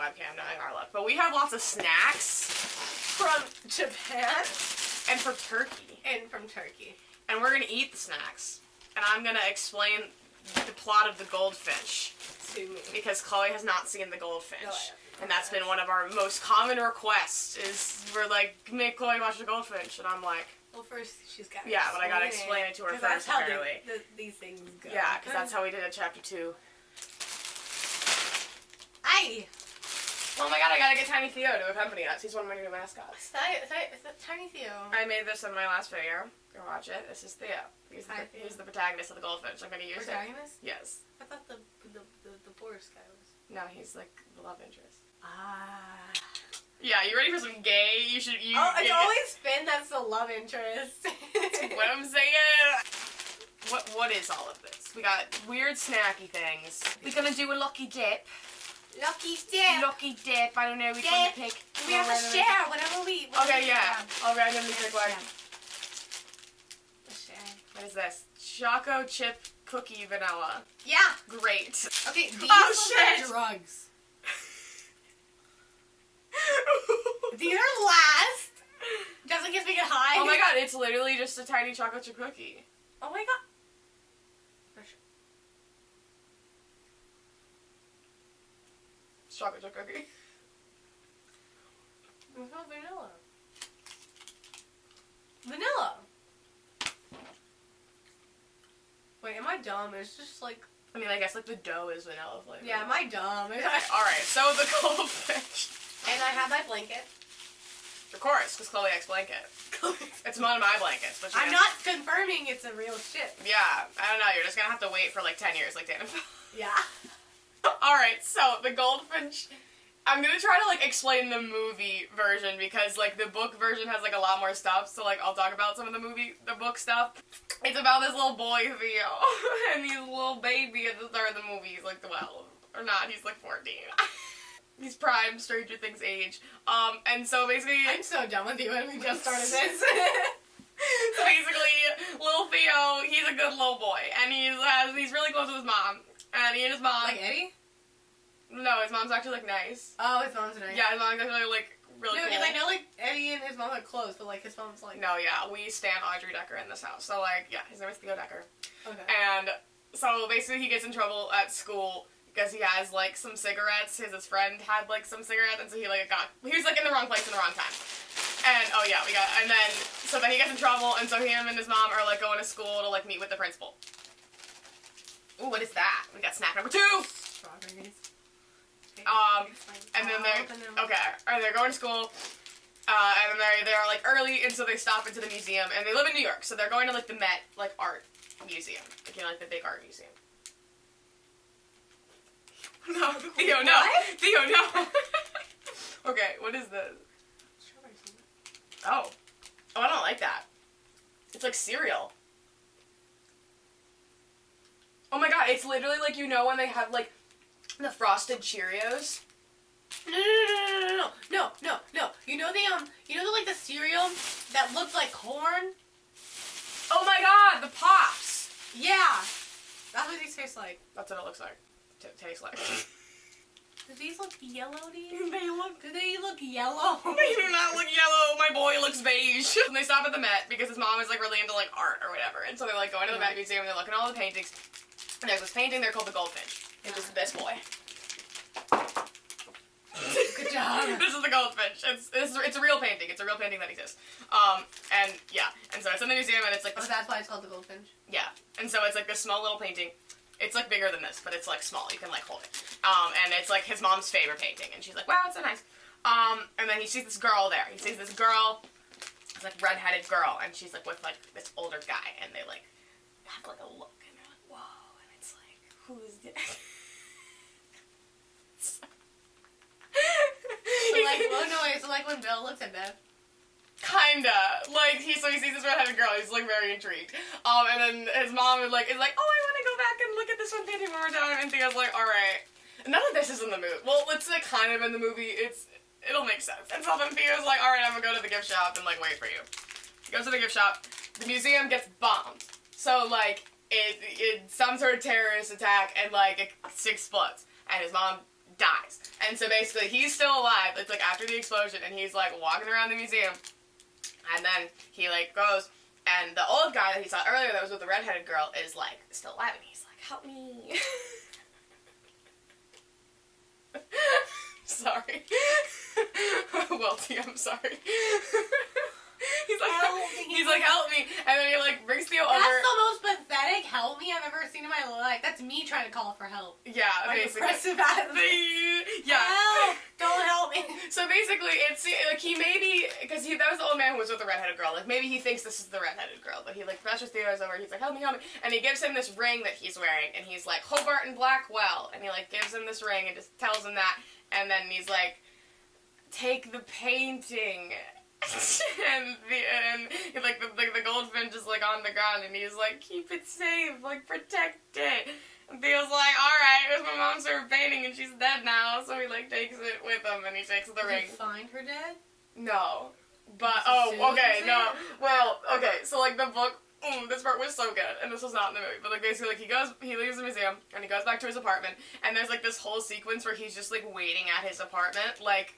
webcam knowing our luck. But we have lots of snacks From Japan. and from Turkey. And from Turkey. And we're gonna eat the snacks. And I'm gonna explain the plot of the goldfinch. To me. Because Chloe has not seen the goldfinch. No, I haven't. And that's been one of our most common requests is we're like, make Chloe watch the goldfinch. And I'm like, Well, first she's got to yeah, but I gotta explain it to her 'cause first, that's how apparently. these things go. Yeah, because that's how we did it chapter 2. Aye! Oh my god, I gotta get Tiny Theo to accompany us. He's one of my new mascots. Tiny Theo. I made this in my last video. Go watch it. This is Theo. He's the protagonist of the goldfinch. I'm gonna use Protagonist? it. Yes. I thought the Boris guy was. No, he's like the love interest. Ah. Yeah, you ready for some gay? It's always Finn that's the love interest. what I'm saying. What is all of this? We got weird snacky things. We're gonna do a lucky dip. Lucky dip. Lucky dip. I don't know which one to pick. We have to share whatever we. Okay, yeah. I'll randomly pick one. Let's share. What is this? Choco chip cookie vanilla. Yeah. Great. Okay. These shit! are drugs. These are last. Just in case we get high. Oh my god, it's literally just a tiny chocolate chip cookie. Oh my god. It's chocolate chip cookie. It smells vanilla. Vanilla. Wait, am I dumb? It's just like. I mean, I guess like the dough is vanilla flavor. Yeah, am I dumb? Alright, so the goldfish. And I have my blanket. Of course, because Chloe X blanket. It's one of my blankets. But I'm not confirming it's a real ship. Yeah, I don't know. You're just gonna have to wait for like 10 years, like Dana. Yeah. Alright, so the goldfinch. I'm gonna try to like explain the movie version because like the book version has like a lot more stuff. So like I'll talk about some of the book stuff. It's about this little boy Theo and he's a little baby at the start of the movie. He's like 12 or not. He's like 14. He's prime Stranger Things age. And so basically, I'm so done with you when we just started this. So basically, little Theo, he's a good little boy, and he's really close with his mom, and he and his mom. Like Eddie? No, his mom's actually like nice. Oh, his mom's nice. Yeah, his mom's actually like really cool. No, because I know like Eddie and his mom are close, but like his mom's like. No, yeah, we stand Audrey Decker in this house. So like, yeah, his name is Theo Decker. Okay. And so basically, he gets in trouble at school because he has like some cigarettes. His friend had like some cigarettes, and so he was like in the wrong place in the wrong time. And oh yeah, and then he gets in trouble, and so him and his mom are like going to school to like meet with the principal. Ooh, what is that? We got snack number 2. Strawberries. And then they're going to school, and then they're like early, and so they stop into the museum, and they live in New York, so they're going to like the Met like art museum, like, you know, like the big art museum. No, Theo, no. What? Theo, no. Okay, what is this? Oh, I don't like that. It's like cereal. Oh my god, it's literally like, you know when they have like the frosted Cheerios? No. You know the like the cereal that looks like corn? Oh my god, the Pops! Yeah. That's what these taste like. That's what it looks like. Tastes like. Do these look yellow to you? Do they look yellow? They do not look yellow. My boy looks beige. And they stop at the Met because his mom is like really into like art or whatever. And so they're like going to the Met Museum and they're looking at all the paintings. And there's this painting there called the Goldfinch. It's just this boy. Good job. This is the Goldfinch. It's a real painting. It's a real painting that exists. And yeah. And so it's in the museum and it's like. Oh, that's why it's called the Goldfinch. Yeah. And so it's like this small little painting. It's like bigger than this, but it's like small. You can like hold it. And it's like his mom's favorite painting. And she's like, wow, it's so nice. And then he sees this girl there. He sees this girl. It's like redheaded girl. And she's like with like this older guy. And they like have like a look. And they're like, whoa. And it's like, who's this? So like when Bill looks at Bev. Kinda. Like, he sees this redheaded girl, he's, like, very intrigued. And then his mom is like, oh, I want to go back and look at this one painting one more time, and Theo's like, alright. None of this is in the movie. Well, it's, like, kind of in the movie, it'll make sense. And so then Theo's like, alright, I'm gonna go to the gift shop and, like, wait for you. He goes to the gift shop, the museum gets bombed. So, like, it's some sort of terrorist attack, and, like, it explodes. And his mom dies. And so basically he's still alive. It's like after the explosion, and he's like walking around the museum, and then he like goes, and the old guy that he saw earlier that was with the redheaded girl is like still alive, and he's like, help me. Sorry. Welty, I'm sorry. He's like, help me. And then he like brings Theo over. That's the most pathetic help me I've ever seen in my life. That's me trying to call for help. Yeah, like basically. Yeah. Help! Don't help me. So basically, it's like he maybe, because that was the old man who was with the redheaded girl. Like maybe he thinks this is the redheaded girl, but he like pressures Theo's over. He's like, help me, and he gives him this ring that he's wearing, and he's like, Hobart and Blackwell, and he like gives him this ring and just tells him that, and then he's like, take the painting. and the goldfinch is like on the ground, and he's like, keep it safe, like protect it. And Theo's like, alright, it was my mom's favorite painting and she's dead now, so he like takes it with him and he takes the ring. Did you find her dead? No. But no. Well, okay, so like the book, this part was so good, and this was not in the movie, but like basically like he leaves the museum and he goes back to his apartment, and there's like this whole sequence where he's just like waiting at his apartment, like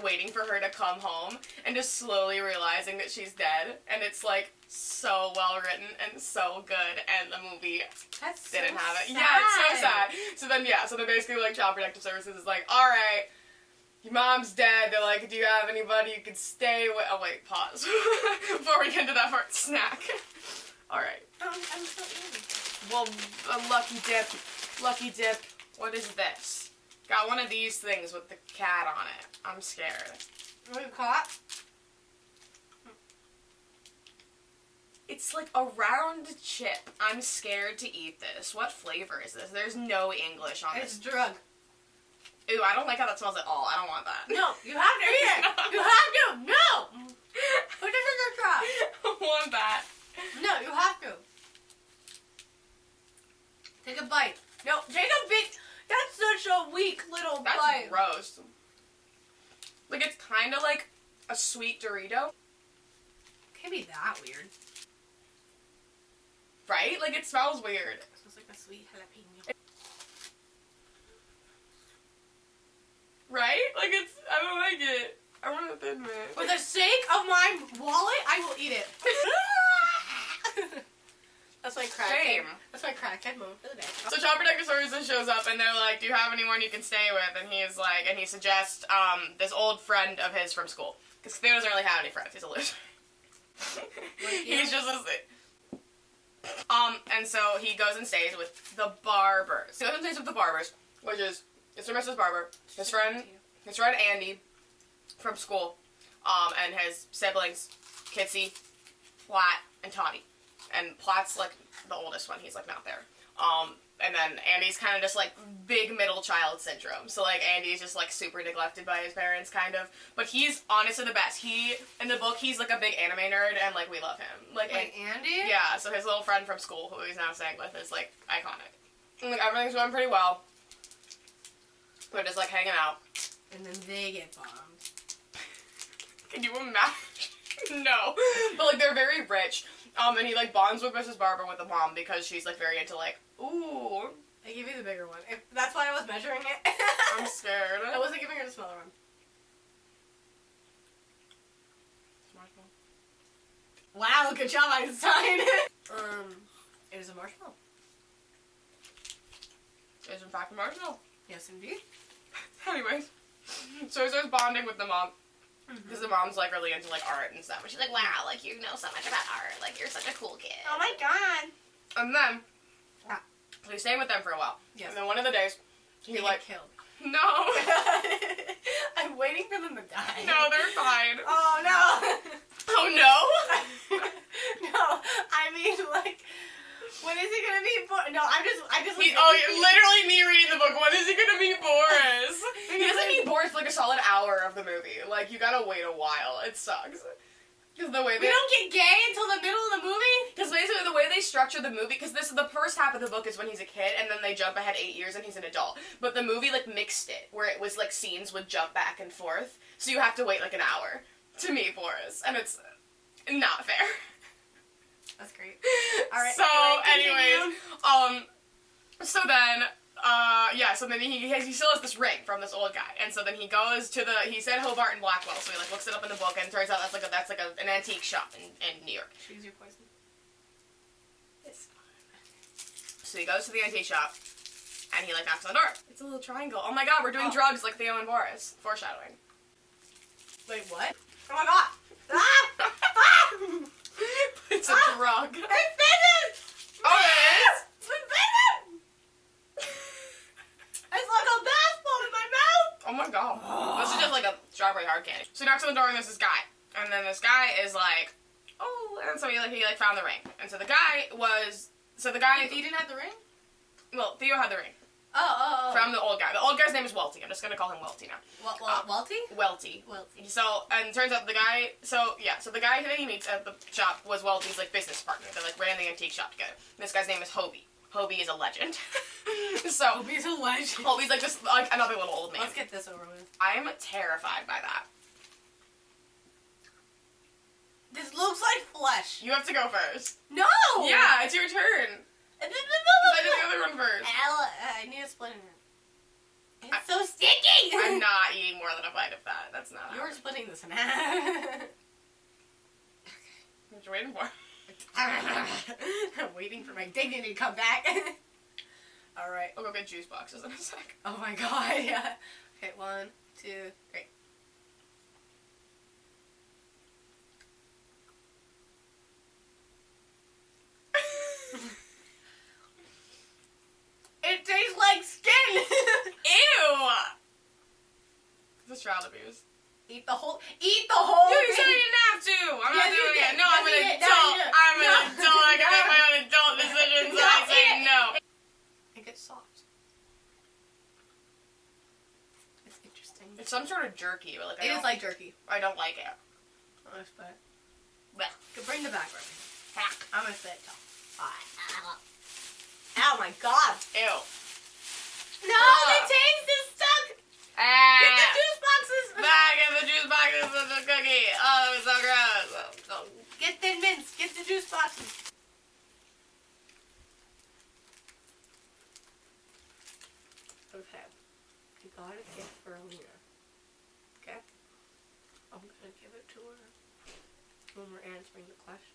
waiting for her to come home, and just slowly realizing that she's dead, and it's like so well written and so good, and the movie didn't have it. Sad. Yeah, it's so sad. So then basically like Child Protective Services is like, alright, your mom's dead. They're like, do you have anybody you could stay with? Oh wait, pause. Before we get to that part, snack. Alright. I'm so easy. Well, a lucky dip. What is this? Got one of these things with the cat on it. I'm scared. Are you caught? It's like a round chip. I'm scared to eat this. What flavor is this? There's no English on It's this. drug. Ooh, I don't like how that smells at all. I don't want that. No, you have to eat it. You have to. No. Put this in the trash. I don't want that. No, you have to. Take a bite. No, take a bit. That's such a weak little That's bite. gross. Like, it's kind of like a sweet Dorito. Can't be that weird. Right? Like, it smells weird. It smells like a sweet jalapeno. Right? Like, I don't like it. I want a Thin Mint. For the sake of my wallet, I will eat it. That's my crackhead. Same. That's my crackhead moment for the day. So Child Protective Services shows up, and they're like, do you have anyone you can stay with? And he's like, and he suggests this old friend of his from school. Because Theo doesn't really have any friends. He's a loser. He's just a... And so he goes and stays with the Barbers. He goes and stays with the Barbers, which is Mr. and Mrs. Barber, his friend Andy from school, and his siblings, Kitsy, Platt, and Toddy. And Platt's like the oldest one. He's like not there. And then Andy's kind of just like big middle child syndrome. So like Andy's just like super neglected by his parents kind of. But he's honestly the best. In the book, he's like a big anime nerd, and like we love him. Like Andy? Yeah, so his little friend from school who he's now staying with is like iconic. And like everything's going pretty well. They're just like hanging out. And then they get bombed. Can you imagine? No. But like they're very rich. And he like bonds with Mrs. Barber with the mom because she's like very into like, ooh. I gave you the bigger one. That's why I was measuring it. I'm scared. I wasn't giving her the smaller one. Wow, good job, Einstein. It is a marshmallow. It's in fact a marshmallow. Yes, indeed. Anyways, so he starts bonding with the mom. Because the mom's like really into like art and stuff. And she's like, wow, like you know so much about art. Like you're such a cool kid. Oh my god. And then, so he's staying with them for a while. Yes. And then one of the days, he like killed. No. I'm waiting for them to die. No, they're fine. Oh no. Oh no. No, I mean like, when is he gonna be born? No, I just. Literally me reading the book. When is he gonna meet Boris? He doesn't meet Boris for like a solid hour of the movie. Like you gotta wait a while. It sucks. Because the way we don't get gay until the middle of the movie. Because basically the way they structure the movie, because the first half of the book is when he's a kid, and then they jump ahead 8 years and he's an adult. But the movie like mixed it, where it was like scenes would jump back and forth, so you have to wait like an hour to meet Boris, and it's not fair. That's great. All right. So, anyways, so then, so then he still has this ring from this old guy, and so then he goes to he said Hobart and Blackwell, so he like looks it up in the book, and it turns out that's like an antique shop in New York. Choose your poison. It's fine. So he goes to the antique shop, and he like knocks on the door. It's a little triangle. Oh my god, we're doing drugs like Theo and Boris. Foreshadowing. Wait, what? Oh my god! Ah! It's a drug. It's venom! Oh, it is? It's venom! It's like a bath bomb in my mouth! Oh my god. This is just like a strawberry hard candy. So he knocks on the door and there's this guy. And then this guy is like, oh, and so he found the ring. And so the guy He didn't have the ring? well, Theo had the ring. Oh. From the old guy. The old guy's name is Welty. I'm just gonna call him Welty now. Welty? Welty. Welty. So, and it turns out the guy that he meets at the shop was Welty's like business partner. They like ran the antique shop together. This guy's name is Hobie. Hobie is a legend. So Hobie's a legend. Hobie's like just like another little old man. Let's get this over with. I'm terrified by that. This looks like flesh. You have to go first. No! Yeah, it's your turn. I did the other one first. I need a split in it. It's so sticky! I'm not eating more than a bite of that. That's not. You're splitting this in half. What you waiting for? I'm waiting for my dignity to come back. Alright. I'll go get juice boxes in a sec. Oh my god, yeah. Okay, 1, 2, 3. It tastes like skin! Ew! This is child abuse. Eat the whole You said you thing. didn't have to! I'm not Yes, you doing did. it. No, I'm an Yes, you did. adult. No, you did. I'm an No. adult. I can make my own adult decisions. No, I say eat it. no. It gets soft. It's interesting. It's some sort of jerky, but like It is like jerky. I don't like it. I'm gonna spit. Blech. Bring the back right. Hack. I'm gonna spit it. Oh my god. Ew. No, the taste is stuck. Get the juice boxes. Back in the juice boxes with the cookie. Oh, it's so gross. Oh. Get Thin Mints. Get the juice boxes. Okay. I got a gift for Alina. Okay? I'm gonna give it to her when we're answering the questions.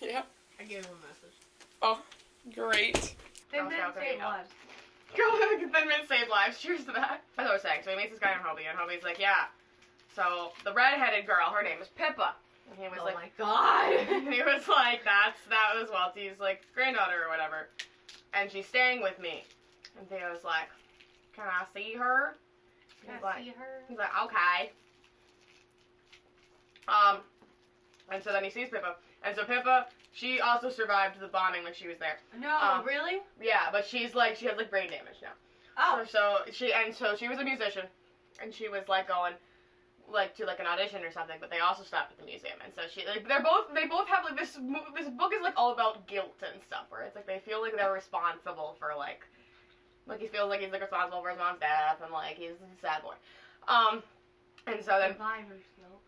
Yeah. I gave him a message. Oh, great. Thin Okay, Mints okay, save no. lives. Go ahead, Thin Mints save lives. Cheers to that. As I was saying, so he meets this guy named Hobie, and Hobie's like, yeah. So the redheaded girl, her name is Pippa. And he was Oh like, my god. he was like, that was Welty's like granddaughter or whatever, and she's staying with me. And Theo's like, can I see her? Can He's I like, see her? he's like, okay. And so then he sees Pippa, and so Pippa, she also survived the bombing when she was there. No, really? Yeah, but she has like brain damage now. Oh. So she was a musician, and she was like going like to like an audition or something, but they also stopped at the museum, and so they both have like this book is like all about guilt and stuff, where it's like they feel like they're responsible for like he feels like he's like responsible for his mom's death, and like he's a sad boy. And so then Survivor's guilt.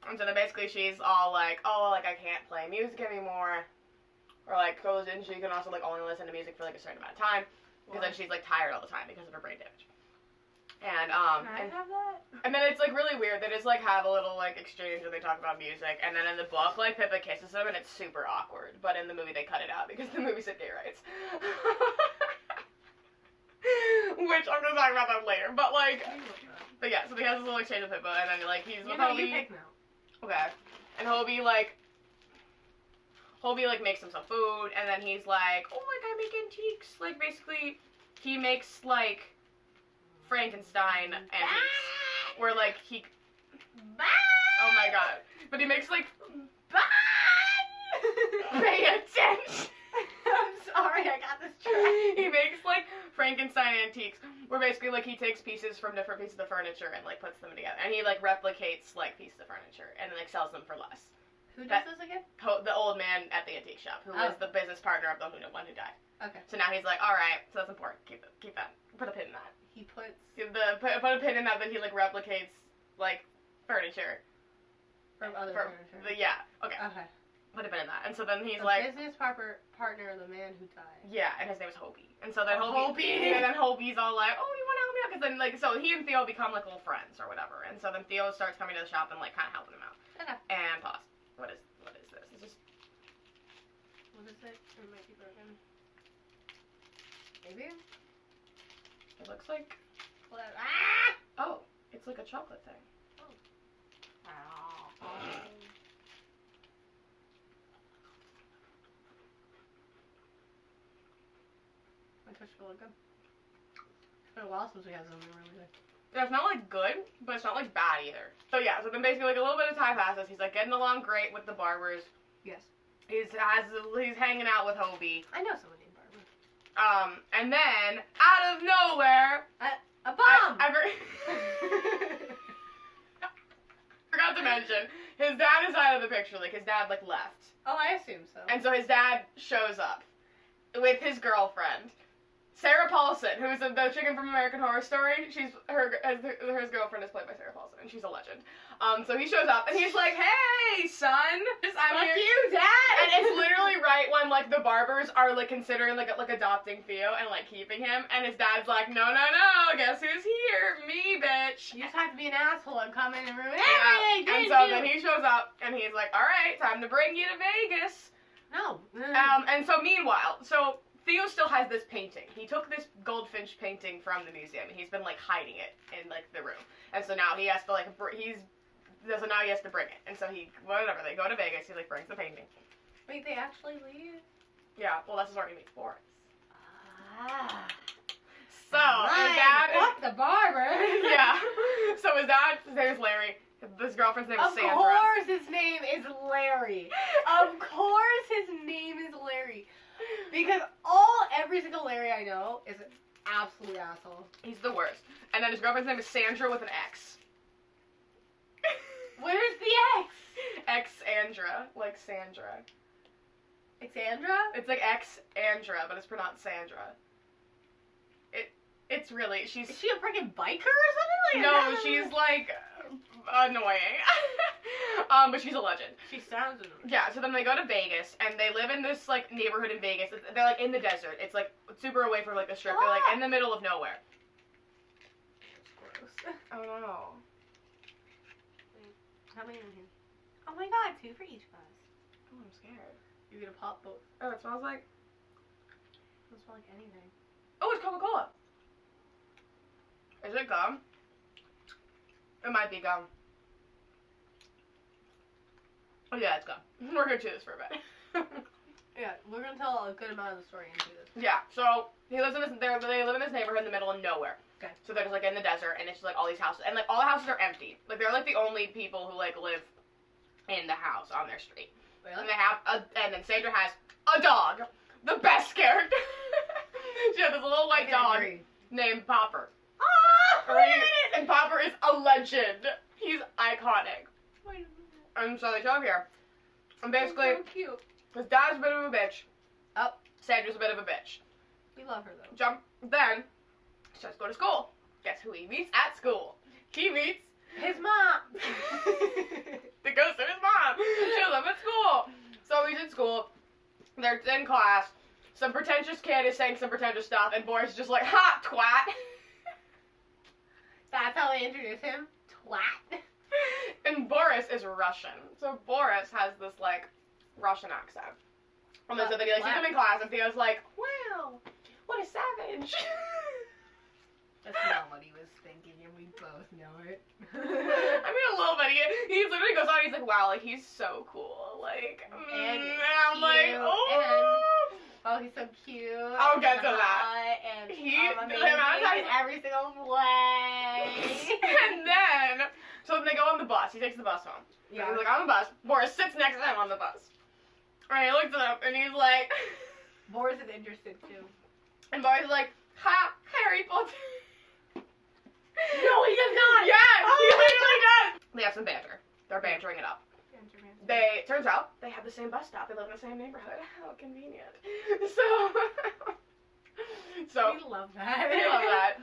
and so then basically she's all like, oh, like I can't play music anymore, or like goes in, she can also like only listen to music for like a certain amount of time, because then she's like tired all the time because of her brain damage. And Can I have that? and then it's like really weird. They just like have a little like exchange where they talk about music, and then in the book like Pippa kisses him, and it's super awkward. But in the movie they cut it out because the movie said gay rights. Which I'm gonna talk about that later. But like, but yeah, so they have this little exchange with Pippa, and then like he's with Hobie. You pick now. Okay, and Hobie like makes him some food, and then he's like, oh, like I make antiques. Like basically, he makes like Frankenstein antiques, where like he. Oh my god! But he makes like. Pay attention. I'm sorry, I got this track. He makes like Frankenstein antiques, where basically like he takes pieces from different pieces of furniture and like puts them together, and he like replicates like pieces of furniture and like sells them for less. Who does this again? The old man at the antique shop, who was the business partner of the one who died. Okay. So now he's like, all right, so that's important. Keep that. Put a pin in that. He puts Put a pin in that. Then he like replicates like furniture from other furniture. Yeah. Okay. Okay. would have been in that. And so then he's the like, business partner of the man who died. yeah, and his name was Hobie. And so then Hobie. And then Hobie's all like, oh, you want to help me out? Because then, like, so he and Theo become, like, little friends or whatever. And so then Theo starts coming to the shop and, like, kind of helping him out. Okay. And pause. What is this? It's just... What is it? It might be broken. Maybe? It looks like... Ah! Oh, it's like a chocolate thing. Oh. My touch feel good. It's been a while since we had something really good. Yeah, it's not, like, good, but it's not, like, bad either. So, yeah, so then basically, like, a little bit of time passes. He's, like, getting along great with the barbers. Yes. He's hanging out with Hobie. I know someone named Barbara. And then, out of nowhere... A bomb! I forgot to mention, his dad is out of the picture. Like, his dad, like, left. Oh, I assume so. And so his dad shows up with his girlfriend, Sarah Paulson, who's the chicken from American Horror Story. Her girlfriend is played by Sarah Paulson, and she's a legend. So he shows up, and he's like, hey, son! I'm here. You, Dad! And it's literally right when, like, the barbers are, like, considering, like adopting Theo and, like, keeping him, and his dad's like, no, guess who's here? Me, bitch. You just have to be an asshole and come in and ruin And everything, didn't so you? then he shows up, and he's like, alright, time to bring you to Vegas. No. And so meanwhile, Theo still has this painting. He took this goldfinch painting from the museum, and he's been, like, hiding it in, like, the room. And so now he has to, like, so now he has to bring it. And so they go to Vegas, he, like, brings the painting. Wait, they actually leave? Yeah, well, that's where he meets Boris. Ah. So, his dad Fuck the barber! Yeah. So his name is Larry. His girlfriend's name is Sandra. Of course his name is Larry. Of course his name is Larry. Because every single Larry I know is an absolute asshole. He's the worst. And then his girlfriend's name is Sandra with an X. Where's the X? X-Andra, like Sandra. Xandra? It's like X-Andra, but it's pronounced Sandra. It's really, Is she a freaking biker or something? No, she's like annoying. But she's a legend. She sounds annoying. Yeah, so then they go to Vegas, and they live in this, like, neighborhood in Vegas. They're, like, in the desert. It's, like, super away from, like, the strip. They're, like, in the middle of nowhere. That's gross. I don't know. How many in here? Oh my god, 2 for each of us. Oh, I'm scared. You're gonna pop both. Oh, it smells like... It doesn't smell like anything. Oh, it's Coca-Cola. Is it gum? It might be gum. Oh, yeah, it's gum. We're gonna chew this for a bit. Yeah, we're gonna tell a good amount of the story into this. Yeah, so they live in this neighborhood in the middle of nowhere. Okay. So they're just, like, in the desert, and it's just, like, all these houses. And, like, all the houses are empty. Like, they're, like, the only people who, like, live in the house on their street. Really? And they have and then Sandra has a dog. The best character. She has this little white dog named Popper. Ah! Wait a minute! And Popper is a legend. He's iconic. Wait a minute. And so they show up here. And basically, So cute. his dad's a bit of a bitch. Oh. Sandra's a bit of a bitch. We love her though. Then, he starts to go to school. Guess who he meets at school? He meets his mom. The ghost of his mom. Shows up at school. So he's in school. They're in class. Some pretentious kid is saying some pretentious stuff, and Boris is just like, ha, twat. That's how they introduce him? Twat. And Boris is Russian. So Boris has this, like, Russian accent. And then so they, like, see him in class, and Theo's like, wow, what a savage. That's not what he was thinking, and we both know it. I mean, a little bit. He literally goes on, he's like, wow, like, he's so cool. Like, and I'm like, oh. Oh, he's so cute. I'll get to that. And Amazing in every single way. And then, so they go on the bus. He takes the bus home. Yeah. He's like on the bus. Boris sits next to him on the bus. And he looks at him and he's like, Boris is interested too. And Boris is like, ha, Harry Potter. No, he does not. Yes, oh, he literally does. They have some banter. They're bantering it up. Turns out they have the same bus stop. They live in the same neighborhood. How convenient. So we love that. We love that.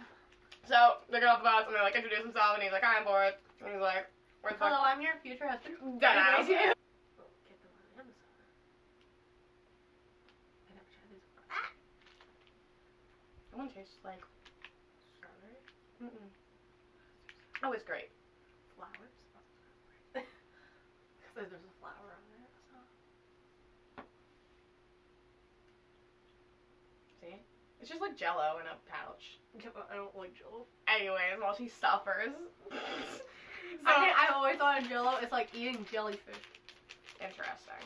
So they get off the bus and they like introduce themselves and he's like, hi, I'm Boris. And he's like, where's the fuck? Hello, I'm your future husband. Deadass. Get them on Amazon. That one tastes like Strawberry? mm-mm. Oh, it's great. Flowers? Because there's a flower on there. So. See? It's just like Jell-O in a pouch. I don't like Jell-O. Anyways, while she suffers. So, I always thought of Jell-O, it's like eating jellyfish. interesting.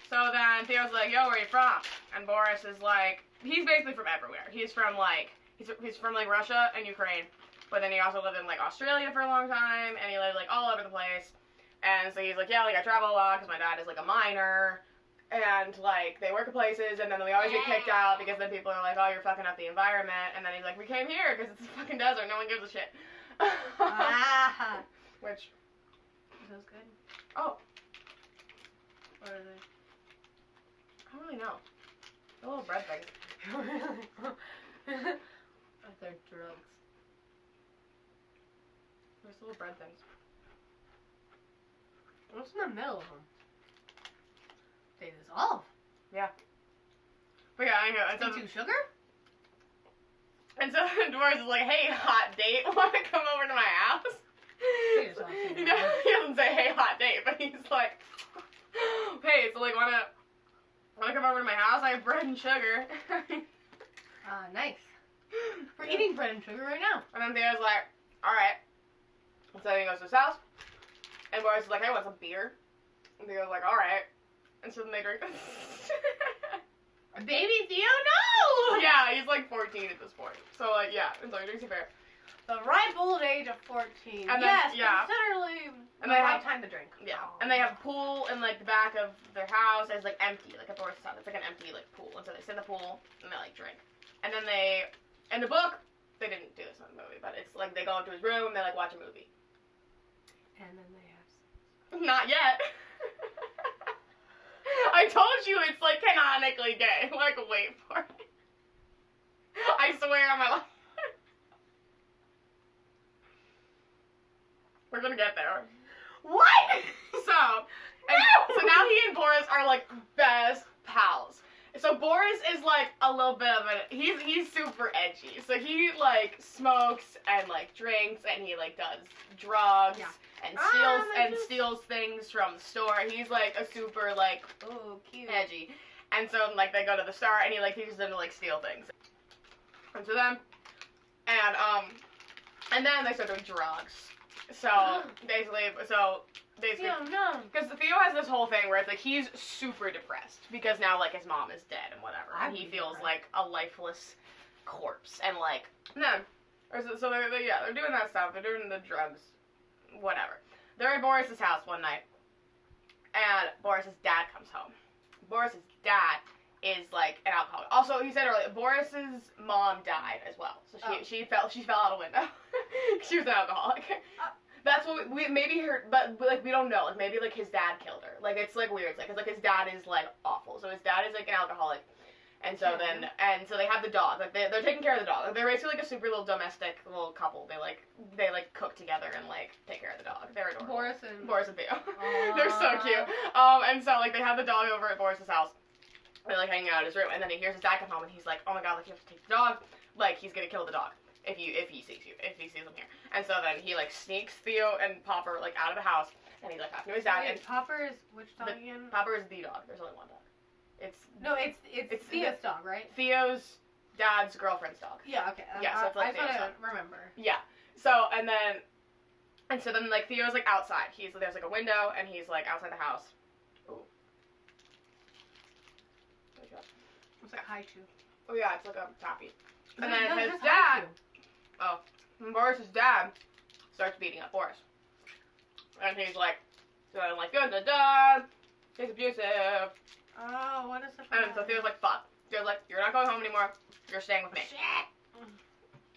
So then Theo's like, yo, where are you from? And Boris is like, he's basically from everywhere. He's from like Russia and Ukraine. But then he also lived in like Australia for a long time, and he lived like all over the place. And so he's like, yeah, like I travel a lot because my dad is like a miner. And, like, they work at places, and then we always get kicked out because then people are like, oh, you're fucking up the environment. And then he's like, we came here because it's a fucking desert. No one gives a shit. Which. Those good? Oh. What are they? I don't really know. The little bread things. They're drugs. There's little bread things. What's in the middle of them? They dissolve. Yeah. But yeah, anyway. Into sugar? And so Boris is like, hey, hot date, want to come over to my house? He doesn't say, hey, hot date, but he's like, hey, so like, wanna come over to my house? I have bread and sugar. Nice. We're eating bread and sugar right now. And then Theo's like, alright. And so he goes to his house, and Boris is like, hey, want some beer? And Theo's like, alright. And so then they drink. Baby Theo, no! Yeah, he's like 14 at this point. So like, yeah, and so he drinks a beer. The ripe old age of 14. And yes, then, yeah. considerably And the they right have time to drink. Yeah, Oh. and they have a pool in like the back of their house. It's like empty, like at Boris' house. It's like an empty like pool, and so they sit in the pool and they like drink. And then they, in the book, they didn't do this in the movie, but it's like they go up to his room, they like watch a movie. And then they have sex. Not yet. I told you it's like canonically gay. Like, wait for it. I swear on my life. We're gonna get there. What? So now he and Boris are like best pals. So Boris is like a little bit of he's super edgy. So he like smokes and like drinks and he like does drugs and steals things from the store. He's like a super like cute. edgy. And so like they go to the store and he like teaches them to like steal things. And so then and then they start doing drugs. So basically Theo, no. because Theo has this whole thing where it's like he's super depressed because now like his mom is dead and whatever, and he feels like a lifeless corpse and like so they're doing that stuff. They're doing the drugs, whatever. They're at Boris's house one night, and Boris's dad comes home. Boris's dad is like an alcoholic. Also, he said earlier, Boris's mom died as well, so she fell out a window. She was an alcoholic. That's what we maybe heard, but like we don't know. Like maybe like his dad killed her. Like it's like weird. Like, 'cause like his dad is like awful. So his dad is like an alcoholic, and so so they have the dog. Like they're taking care of the dog. Like, they're basically like a super little domestic little couple. They like cook together and like take care of the dog. They're adorable. Boris and Theo. They're so cute. And so like they have the dog over at Boris's house. They're like hanging out in his room, and then he hears his dad come home, and he's like, oh my god, like you have to take the dog. Like he's gonna kill the dog. If he sees him here. And so then he like sneaks Theo and Popper like out of the house, and he's like talking to his dad. Wait, Popper is which dog again? Popper is the dog. There's only one dog. It's Theo's dog, right? Theo's dad's girlfriend's dog. Yeah, okay. Yeah, so it's like I don't remember. Yeah. So and then like Theo's like outside. There's like a window, and he's like outside the house. Ooh. It's like haiku. Oh yeah, it's like a tappy. And then his dad. Boris's dad starts beating up Boris. And he's like, he's abusive. Oh, what is the And so Theo's like, fuck. Theo's like, you're not going home anymore. You're staying with me. Shit.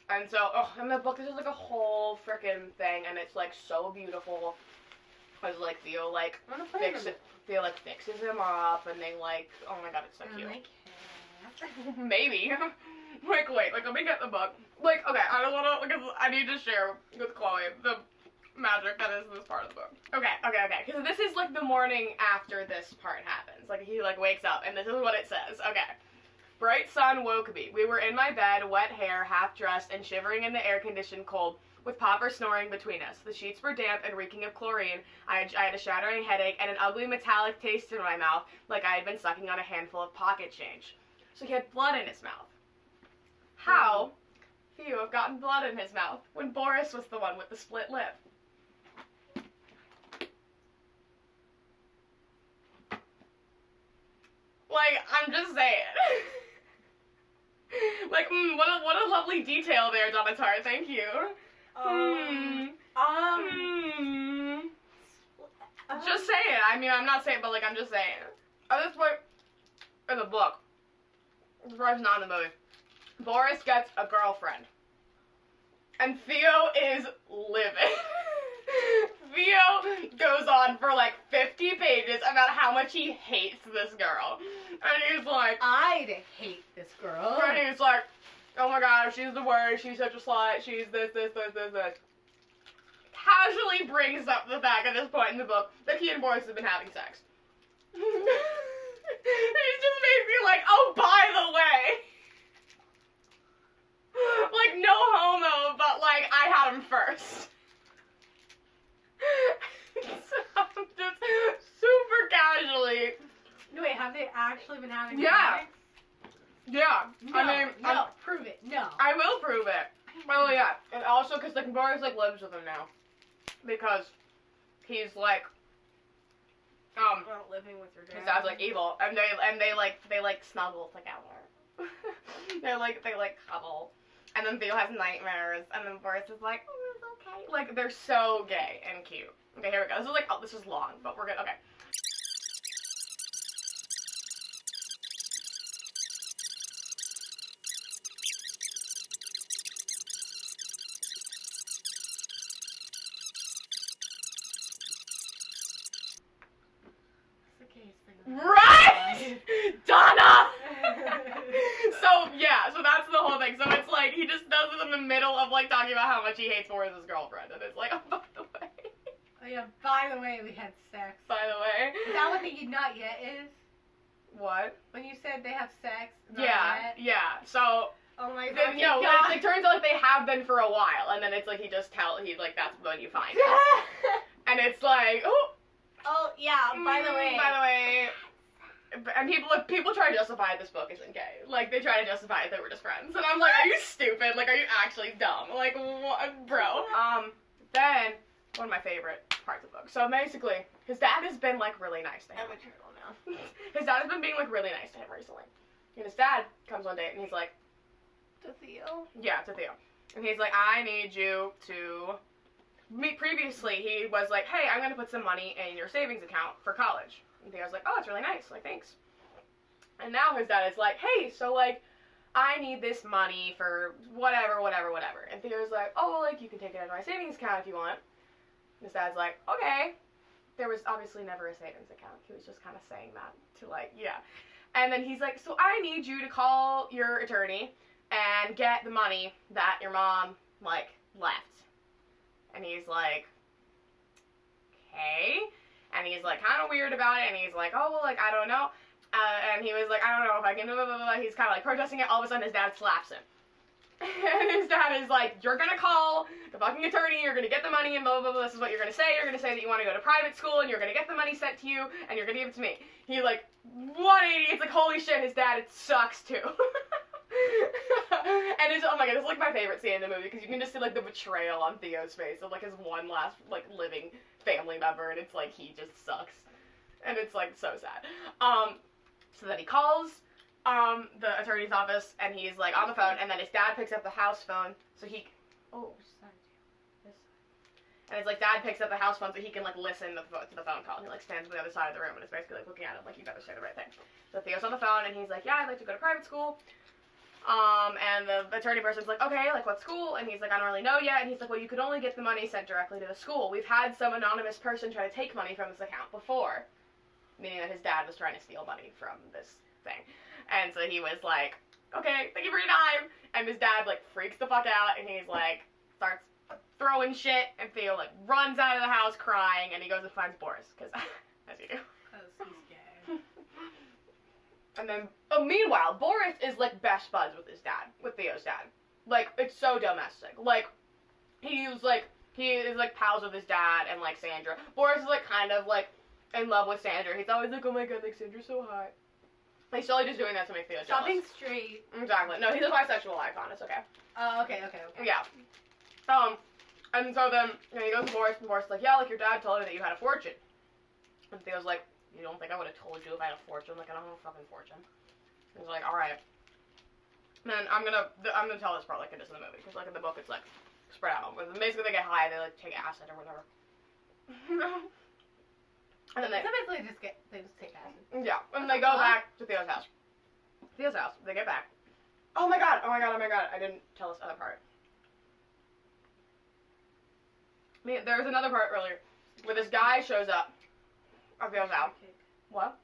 And so, in the book, this is like a whole freaking thing, and it's like so beautiful. Because like Theo like fixes him up, and they like, oh my god, it's so cute. Maybe. Like, wait, like, let me get the book. Like, okay, I just wanna, because I need to share with Chloe the magic that is this part of the book. Okay, because this is, like, the morning after this part happens. Like, he, like, wakes up, and this is what it says. Okay. Bright sun woke me. We were in my bed, wet hair, half-dressed, and shivering in the air-conditioned cold, with Popper snoring between us. The sheets were damp and reeking of chlorine. I had a shattering headache and an ugly metallic taste in my mouth, like I had been sucking on a handful of pocket change. So he had blood in his mouth. How? Theo have gotten blood in his mouth when Boris was the one with the split lip. Like, I'm just saying. Like, what a lovely detail there, Donatar. Thank you. Just saying. I mean, I'm not saying, but like, I'm just saying. At this point in the book, this part's not in the movie. Boris gets a girlfriend, and Theo is livid. Theo goes on for like 50 pages about how much he hates this girl. And he's like, I'd hate this girl. And he's like, oh my god, she's the worst, she's such a slut, she's this. Casually brings up the fact at this point in the book that he and Boris have been having sex. He's just basically like, oh, by the way. Like, no homo, but like, I had him first. So, just super casually. Wait, have they actually been having Yeah. sex? Yeah. No, I mean, no, prove it. No. I will prove it. Well, yeah. And also, because, like, Boris, like, lives with him now. Because he's, like, Well, living with your dad. his dad's, like, evil. And they snuggle together. they cuddle. And then Theo has nightmares. And then Boris is like, oh, it's okay. Like, they're so gay and cute. Okay, here we go. This is, like, oh, this is long, but we're good. Okay. Right? Donna! So, yeah, so that's the whole thing. So it's like, he just does it in the middle of, like, talking about how much he hates Boris' girlfriend. And it's like, oh, by the way. Oh, yeah, by the way, we had sex. By the way. Is that what the not yet is? What? When you said they have sex? Not Yeah, yet? yeah. So, Oh my god. then, no, it turns out like they have been for a while. And then it's like, he's like, that's when you find it. And it's like, oh. Oh, yeah, by the way. By the way. And people try to justify this book isn't gay. Like, they try to justify it, they were just friends. And I'm like, are you stupid? Like, are you actually dumb? Like, what? Bro. Then, one of my favorite parts of the book. So, basically, his dad has been, like, really nice to him. I'm a turtle now. His dad has been being, like, really nice to him recently. And his dad comes one day, and he's like... To Theo? Yeah, to Theo. And he's like, I need you to... Previously, he was like, hey, I'm going to put some money in your savings account for college. And Theo's like, oh, it's really nice. Like, thanks. And now his dad is like, hey, so, like, I need this money for whatever. And Theo's like, oh, well, like, you can take it out of my savings account if you want. And his dad's like, okay. There was obviously never a savings account. He was just kind of saying that to, like, yeah. And then he's like, so I need you to call your attorney and get the money that your mom, like, left. And he's like, okay. And he's, like, kind of weird about it. And he's like, oh, well, like, I don't know. And he was like, I don't know if I can, blah, blah, blah, blah. He's kind of, like, protesting it. All of a sudden, his dad slaps him. And his dad is like, you're going to call the fucking attorney. You're going to get the money and blah, blah, blah. This is what you're going to say. You're going to say that you want to go to private school. And you're going to get the money sent to you. And you're going to give it to me. He, like, 180. It's like, holy shit, his dad, it sucks, too. And it's, oh my god, it's like my favorite scene in the movie because you can just see like the betrayal on Theo's face of like his one last like living family member, and it's like he just sucks, and it's like so sad. So then he calls the attorney's office, and he's like on the phone, and then his dad picks up the house phone, so he this side. And it's like dad picks up the house phone so he can like listen to the phone call. He like stands on the other side of the room and is basically like looking at him like you better say the right thing. So Theo's on the phone, and he's like, yeah, I'd like to go to private school. And the attorney person's like, okay, like, what school? And he's like, I don't really know yet. And he's like, well, you could only get the money sent directly to the school. We've had some anonymous person try to take money from this account before. Meaning that his dad was trying to steal money from this thing. And so he was like, okay, thank you for your time. And his dad, like, freaks the fuck out, and he's like, starts throwing shit, and Theo, like, runs out of the house crying, and he goes and finds Boris, because, as you do. Because he's gay. And then, meanwhile, Boris is, like, best buds with his dad, with Theo's dad. Like, it's so domestic. Like, he is, like, pals with his dad and, like, Sandra. Boris is, like, kind of, like, in love with Sandra. He's always like, oh my god, like, Sandra's so hot. He's totally just doing that to make Theo jealous. Stop being straight. Exactly. No, he's a bisexual icon. It's okay. Oh, okay. Yeah. And so then, he goes to Boris, and Boris is like, yeah, like, your dad told me that you had a fortune. And Theo's like, you don't think I would have told you if I had a fortune? Like, I don't have a fucking fortune. And he's like, alright. And then I'm gonna tell this part like it is in the movie, because, like, in the book it's, like, spread out. But basically they get high, they, like, take acid or whatever. And then they just take acid. Yeah, and they go back to Theo's house. They get back. Oh my god, I didn't tell this other part. There was another part earlier where this guy shows up at Theo's house. What?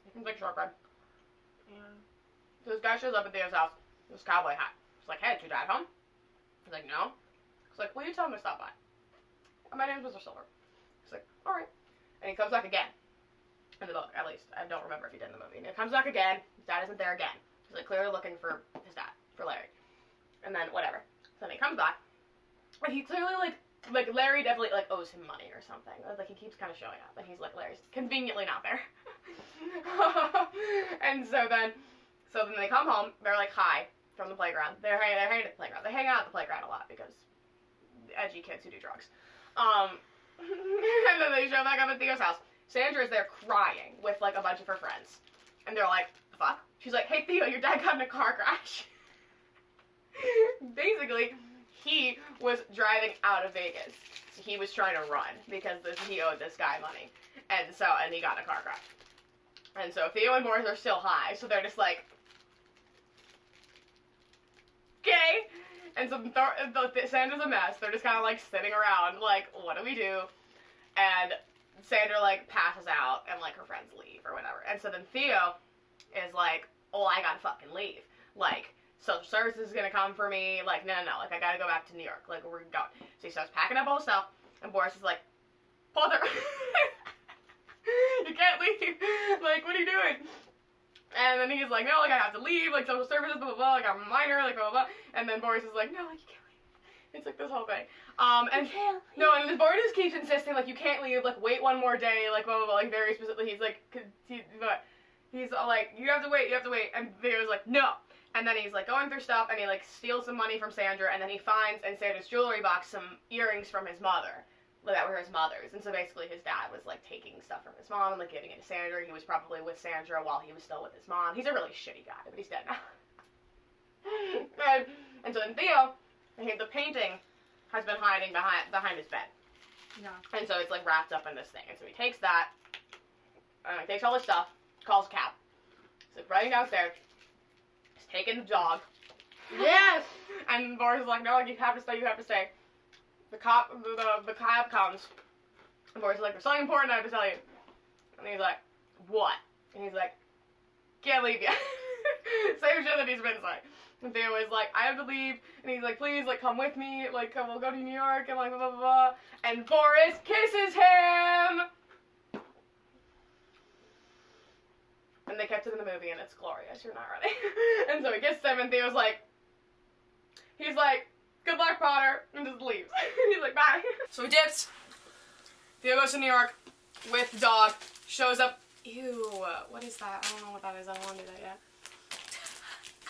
It's like shortbread. Yeah. So this guy shows up at Theo's house, this cowboy hat. He's like, hey, is your dad home? He's like, no. He's like, will you tell him to stop by? My name's Mr. Silver. He's like, alright. And he comes back again. In the book, at least. I don't remember if he did in the movie. And he comes back again. His dad isn't there again. He's, like, clearly looking for his dad, for Larry. And then, whatever. So then he comes back. And he clearly, like, Larry definitely, like, owes him money or something. Like, he keeps kind of showing up. And he's like, Larry's conveniently not there. And so then they come home. They're, like, high from the playground. They're hanging at the playground. They hang out at the playground a lot because edgy kids who do drugs. And then they show back up at Theo's house. Sandra is there crying with, like, a bunch of her friends. And they're like, the fuck? She's like, hey, Theo, your dad got in a car crash. Basically, he was driving out of Vegas. He was trying to run because he owed this guy money. And he got in a car crash. And so Theo and Boris are still high, so they're just like, okay. And so Sandra's a mess. They're just kind of, like, sitting around, like, what do we do? And Sandra, like, passes out, and, like, her friends leave, or whatever. And so then Theo is like, oh, I gotta fucking leave. Like, social services is gonna come for me. Like, no. Like, I gotta go back to New York. Like, we're going. So he starts packing up all his stuff, and Boris is like, Father, you can't leave. Like, what are you doing? And then he's like, no, like, I have to leave, like, social services, blah, blah, blah, like, I'm a minor, like, blah, blah, blah. And then Boris is like, no, like, you can't leave. It's, like, this whole thing. And Boris just keeps insisting, like, you can't leave, like, wait one more day, like, blah, blah, blah, like, very specifically, he's like, he's like, you have to wait, and Theo's like, no. And then he's, like, going through stuff, and he, like, steals some money from Sandra, and then he finds in Sandra's jewelry box some earrings from his mother. That were his mother's, and so basically his dad was, like, taking stuff from his mom and, like, giving it to Sandra. He was probably with Sandra while he was still with his mom. He's a really shitty guy, but he's dead now. and so then Theo, the painting has been hiding behind his bed. Yeah. And so it's, like, wrapped up in this thing. And so he takes that, he takes all his stuff, calls a cab. He's, like, running downstairs. He's taking the dog. Yes! And Boris is like, no, like, you have to stay. The cab comes, and Boris is like, there's something important I have to tell you. And he's like, what? And he's like, can't leave yet. Same shit that he's been saying. And Theo is like, I have to leave. And he's like, please, like, come with me. Like, we'll go to New York, and like, blah, blah, blah. And Boris kisses him! And they kept it in the movie, and it's glorious. You're not ready. And so he kissed him, and Theo's like, he's like, good luck, Potter, and just leaves. He's like, bye. So he dips. Theo goes to New York with the dog, shows up. Ew, what is that? I don't know what that is. I don't want to do that yet.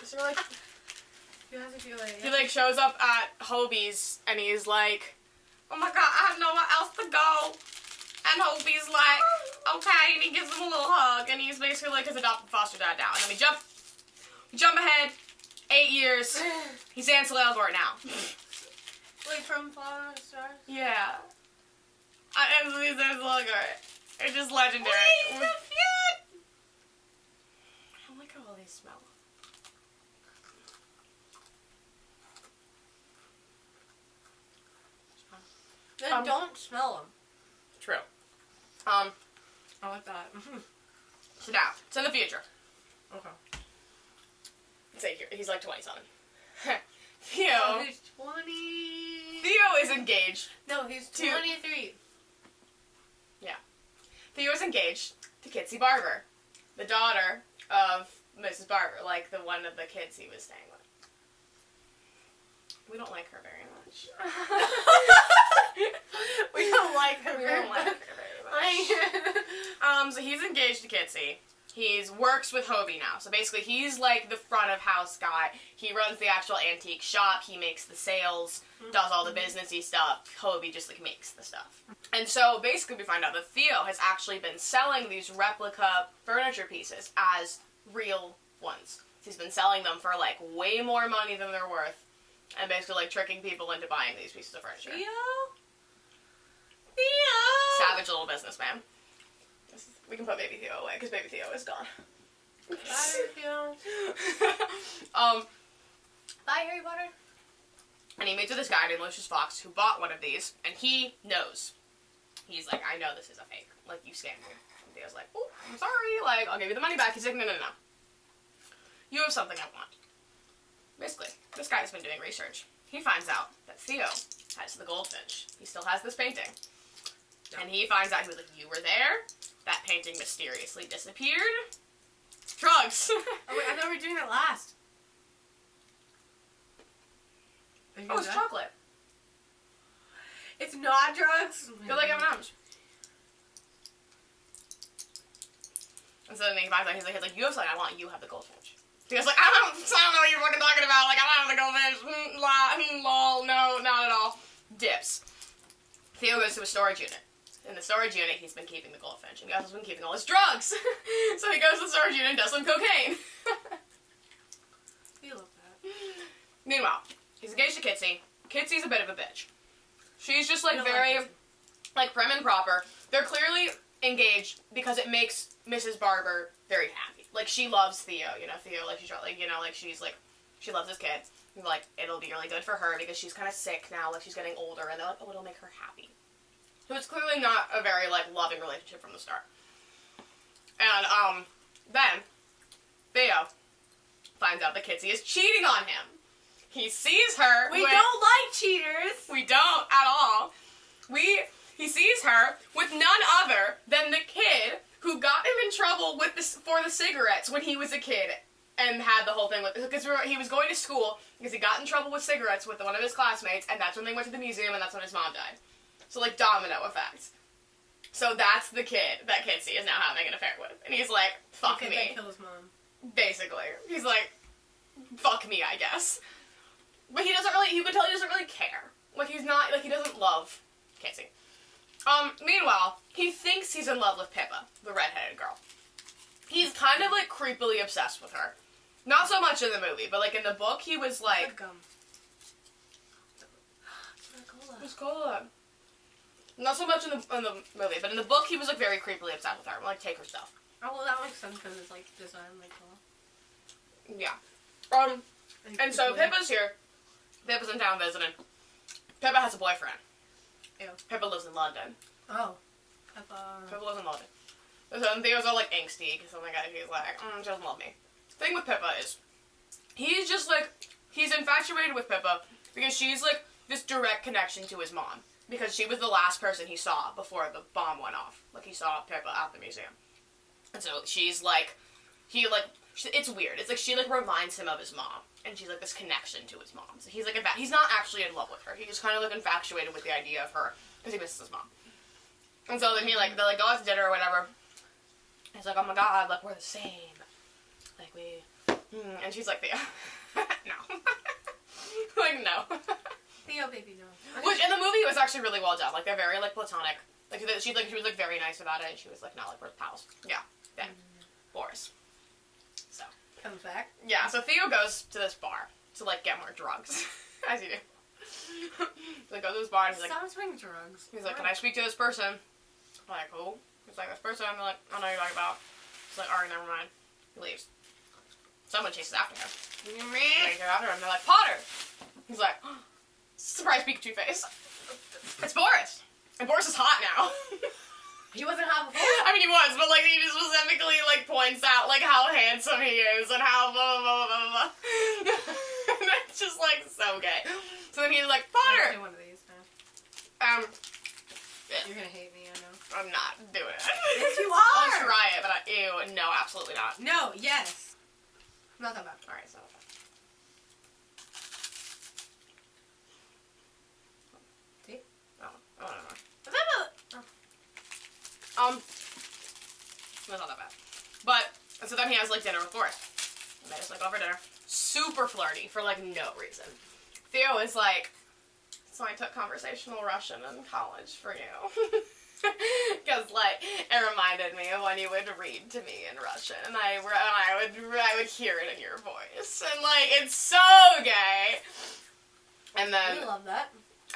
Is there, like... You have to do it. He, like, shows up at Hobie's, and he's like, oh my god, I have nowhere else to go. And Hobie's like, okay, and he gives him a little hug, and he's basically like his adopted foster dad now. And then we jump ahead 8 years. He's Ansel Elgort now. Like from Falling on Stars? Yeah. Ansel Elgort. It's just legendary. Wait, so cute! I don't like how all these smell. Then don't smell them. True. I like that. So now, it's in the future. Okay. Say he's like 27. Theo. Oh, he's 20. Theo is engaged. No, he's 23. Yeah. Theo is engaged to Kitsy Barber. the daughter of Mrs. Barber, like the one of the kids he was staying with. We don't like her very much. We don't like her We very don't like much. her very much. So he's engaged to Kitsy. He works with Hobie now. So basically he's like the front of house guy. He runs the actual antique shop. He makes the sales, does all the businessy stuff. Hobie just like makes the stuff. And so basically we find out that Theo has actually been selling these replica furniture pieces as real ones. He's been selling them for like way more money than they're worth. And basically like tricking people into buying these pieces of furniture. Theo? Savage little businessman. We can put Baby Theo away, because Baby Theo is gone. Bye, Theo. Bye, Harry Potter. And he meets with this guy named Lucius Fox who bought one of these, and he knows. He's like, I know this is a fake. Like, you scammed me. And Theo's like, oh, I'm sorry. Like, I'll give you the money back. He's like, no. You have something I want. Basically, this guy's been doing research. He finds out that Theo has the goldfinch. He still has this painting. And he finds out, he was like, you were there? That painting mysteriously disappeared? Drugs! Oh, wait, I thought we were doing it last. Oh, it's chocolate. It's not drugs? Feel like M&M's. And so then he finds out, he's like, you have something I want, you have the goldfinch. He goes like, I don't know what you're fucking talking about, like, I don't have the goldfinch, lol, no, not at all. Dips. Theo goes to a storage unit. In the storage unit, he's been keeping the goldfinch, and Gus has been keeping all his drugs. So he goes to the storage unit and does some cocaine. We love that. Meanwhile, he's engaged to Kitsy. Kitsy's a bit of a bitch. She's just like very, like prim and proper. They're clearly engaged because it makes Mrs. Barber very happy. Like she loves Theo, you know. Theo, like she's like, you know, like she's like, she loves this kid. Like it'll be really good for her because she's kind of sick now. Like she's getting older, and they're like, oh, it'll make her happy. So it's clearly not a very like loving relationship from the start. And then Theo finds out that Kitsy is cheating on him. He sees her. We don't like cheaters. We don't at all. He sees her with none other than the kid who got him in trouble with for the cigarettes when he was a kid and had the whole thing with, because he was going to school because he got in trouble with cigarettes with one of his classmates, and that's when they went to the museum, and that's when his mom died. So like domino effect. So that's the kid that Kitsy is now having an affair with, and he's like, fuck me. That killed his mom. Basically, he's like, fuck me, I guess. But he doesn't really, you can tell he doesn't really care. Like, he's not, like, he doesn't love Kitsy. Meanwhile, he thinks he's in love with Pippa, the redheaded girl. He's kind of, like, creepily obsessed with her. Not so much in the movie, but, like, in the book, he was, like... It's cola. Not so much in the movie, but in the book, he was, like, very creepily obsessed with her. Like, take her stuff. Oh, well, that makes sense, because it's, like, designed like cola. Yeah. And so Pippa's here. Pippa's in town visiting. Pippa has a boyfriend. Ew. Pippa lives in London. Oh. Pippa lives in London. So Theo's all like angsty because oh my god, he's like, she doesn't love me. The thing with Pippa is, he's just like, he's infatuated with Pippa because she's like this direct connection to his mom. Because she was the last person he saw before the bomb went off. Like he saw Pippa at the museum. And so she's like, it's weird. It's like she like reminds him of his mom. And she's like this connection to his mom. So he's like, he's not actually in love with her. He's just kind of like infatuated with the idea of her because he misses his mom. And so then they like go out to dinner or whatever. He's like, oh my god, like we're the same. Like and she's like, Theo, no. Like no. Theo, baby, no. Which in the movie was actually really well done. Like they're very like platonic. Like she was like very nice about it. And she was like, no, like we're pals. Yeah. Then Boris. So. Comes back. Yeah, so Theo goes to this bar to, like, get more drugs. As you do. So he goes to this bar and he's like... Stop swinging drugs. He's like, can I speak to this person? I'm like, who? He's like, this person. I'm like, I don't know who you're talking about. He's like, alright, never mind. He leaves. Someone chases after him. They go after him. They're like, Potter! He's like, oh, surprise Pikachu face. It's Boris. And Boris is hot now. He wasn't hot before? I mean, he was, but, like, he just specifically, like, points out, like, how handsome he is and how blah, blah, blah, blah, blah. And that's just, like, so gay. So then he's like, Potter! I'll do one of these now. shit. You're gonna hate me, I know. I'm not doing it. Yes, you I'll are! try it, but ew, no, absolutely not. No, yes. Not that bad. Alright, so. See? Oh, whatever. Is that a... That's not that bad. But, and so then he has, like, dinner with Boris. And they just, like, go for dinner. Super flirty for, like, no reason. Theo is like, so I took conversational Russian in college for you. Because, like, it reminded me of when you would read to me in Russian. And I would hear it in your voice. And, like, it's so gay. And then... I love that.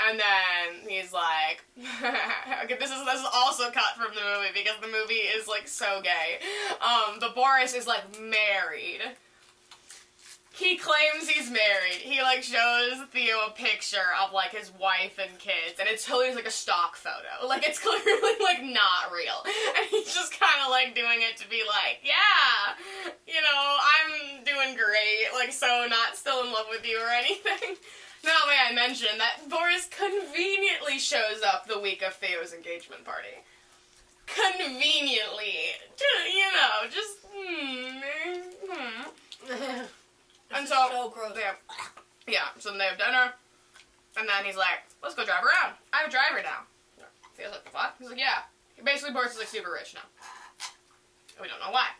And then he's like, okay, this is also cut from the movie because the movie is like so gay. But Boris is like married. He claims he's married. He like shows Theo a picture of like his wife and kids, and it's totally like a stock photo. Like it's clearly like not real. And he's just kind of like doing it to be like, yeah, you know, I'm doing great. Like so not still in love with you or anything. Now may I mention that Boris conveniently shows up the week of Theo's engagement party. Conveniently. You know, just, And so gross. Yeah, so then they have dinner, and then he's like, let's go drive around. I have a driver now. Theo's like, what? He's like, yeah. Basically, Boris is like super rich now. And we don't know why.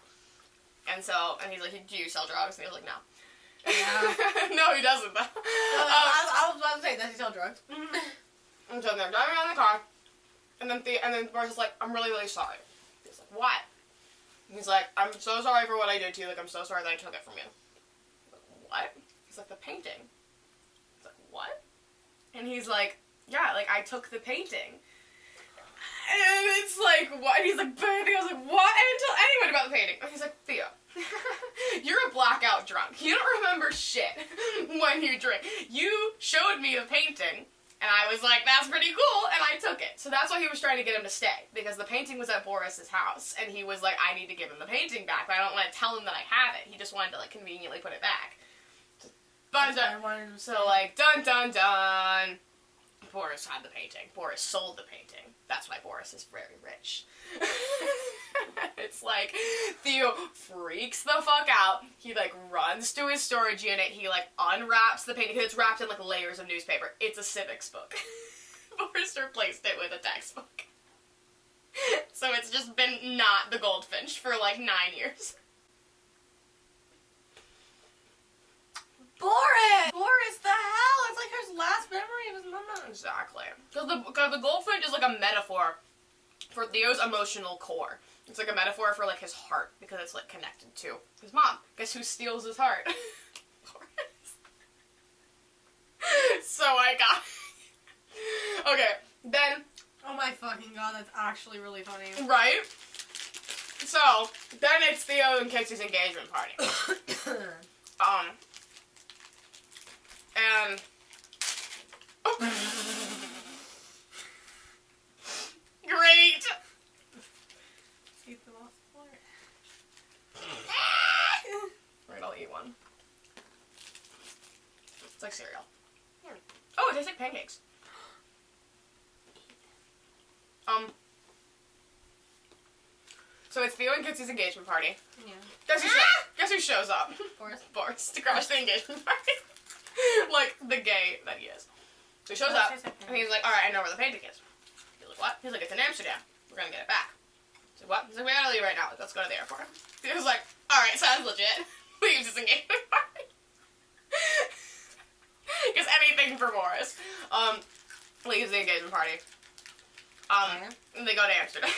And he's like, do you sell drugs? And he was like, no. Yeah. No, he doesn't, though. I was about to say, does he sell drugs? And so they're driving around in the car, and then Boris is like, I'm really, really sorry. He's like, what? And he's like, I'm so sorry for what I did to you. Like, I'm so sorry that I took it from you. He's like, what? He's like, the painting. He's like, what? And he's like, yeah, like, I took the painting. And it's like, what? And he's like, but I was like, what? I didn't tell anyone about the painting. And he's like, Theo, you're a blackout drunk. You don't remember shit when you drink. You showed me the painting, and I was like, that's pretty cool, and I took it. So that's why he was trying to get him to stay, because the painting was at Boris's house, and he was like, I need to give him the painting back, but I don't want to tell him that I have it. He just wanted to, like, conveniently put it back. So, like, dun dun dun. Boris had the painting. Boris sold the painting. That's why Boris is very rich. It's like, Theo freaks the fuck out. He, like, runs to his storage unit. He, like, unwraps the painting. It's wrapped in, like, layers of newspaper. It's a civics book. Boris replaced it with a textbook. So it's just been not the Goldfinch for, like, 9 years. Boris, the hell? It's like his last memory of his mama. Exactly. Because the Goldfinch is, like, a metaphor for Theo's emotional core. It's like a metaphor for, like, his heart, because it's, like, connected to his mom. Guess who steals his heart? Boris. So I got... Okay, then... Oh my fucking god, that's actually really funny. Right? So, then it's Theo and Kixie's engagement party. And... Great! Right, I'll eat one. It's like cereal. Oh, it tastes like pancakes. So it's Theo and Kixie's engagement party. Yeah. Guess who shows up? Boris to crash the engagement party. Like the gay that he is. So he shows up and he's like, alright, I know where the painting is. He's like, what? He's like, it's in Amsterdam. We're gonna get it back. He's like, what? He's like, we gotta leave right now. Let's go to the airport. He was like, alright, sounds legit. Leaves his engagement party. Because anything for Boris. Leaves the engagement party. And they go to Amsterdam.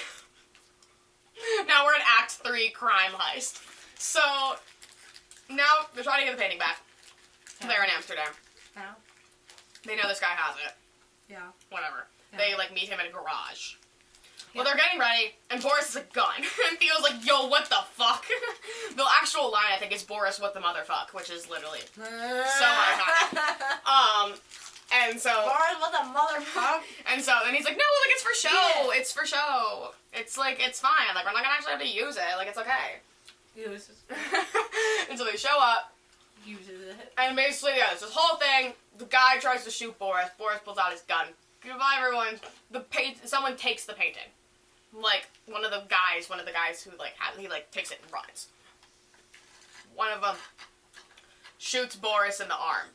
Now we're in Act 3 crime heist. So, now they're trying to get the painting back. They're in Amsterdam. How? They know this guy has it. Yeah. Whatever. Yeah. They, like, meet him in a garage. Well, they're getting ready, and Boris is a gun. And Theo's like, yo, what the fuck? The actual line, I think, is Boris, what the motherfuck, which is literally so iconic. And so... Boris, what the motherfuck? And so, then he's like, no, like, it's for show. Yeah. It's for show. It's, like, it's fine. Like, we're not gonna actually have to use it. Like, it's okay. Uses. And so they show up. Uses it. And basically, yeah, there's this whole thing. The guy tries to shoot Boris. Boris pulls out his gun. goodbye, everyone. Someone takes the painting. Like, one of the guys who, like, he, like, takes it and runs. One of them shoots Boris in the arm.